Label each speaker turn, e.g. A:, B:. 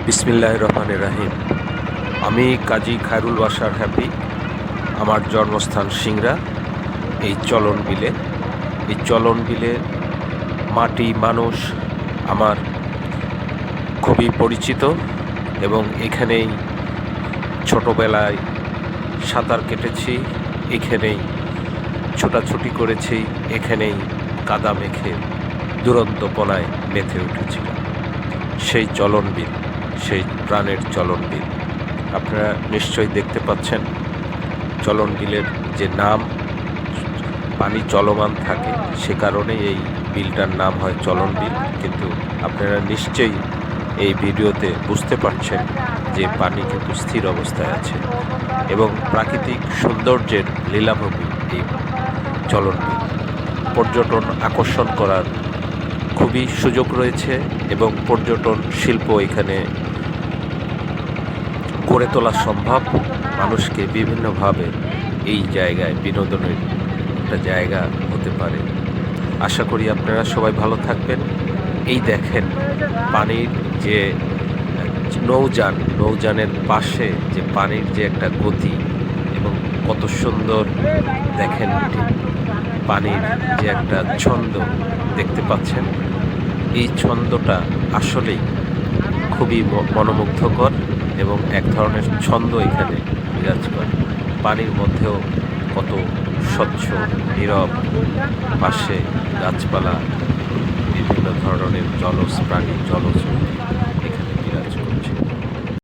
A: বিসমিল্লাহির রহমানির রহিম। আমি কাজী খায়রুল বাশার হ্যাপি। আমার জন্মস্থান সিংড়া। এই চলন বিলে মাটি মানুষ আমার খুবই পরিচিত এবং এখানেই ছোটোবেলায় সাঁতার কেটেছি, এখানেই ছোটাছুটি করেছি, এখানেই কাদা মেখে দুরন্তপনায় মেতে উঠেছিলাম। সেই চলনবিল, সেই প্রাণের চলনবিল আপনারা নিশ্চয়ই দেখতে পাচ্ছেন। চলনবিলের যে নাম, পানি চলমান থাকে, সে কারণেই এই বিলটার নাম হয় চলনবিল। কিন্তু আপনারা নিশ্চয়ই এই ভিডিওতে বুঝতে পারছেন যে পানি কিন্তু স্থির অবস্থায় আছে এবং প্রাকৃতিক সৌন্দর্যের লীলাভূমি এই চলনবিল। পর্যটন আকর্ষণ করার খুবই সুযোগ রয়েছে এবং পর্যটন শিল্প এখানে গড়ে তোলা সম্ভব। মানুষকে বিভিন্নভাবে এই জায়গায় বিনোদনের একটা জায়গা হতে পারে। আশা করি আপনারা সবাই ভালো থাকবেন। এই দেখেন পানির যে নৌযানের পাশে যে পানির যে একটা গতি এবং কত সুন্দর দেখেন পানির যে একটা ছন্দ দেখতে পাচ্ছেন। এই ছন্দটা আসলেই খুবই মনোমুগ্ধকর এবং এক ধরনের ছন্দ এখানে বিরাজ করে। পানির মধ্যেও কত স্বচ্ছ নীরব, পাশে গাছপালা, বিভিন্ন ধরনের জলজ প্রাণী, জলজ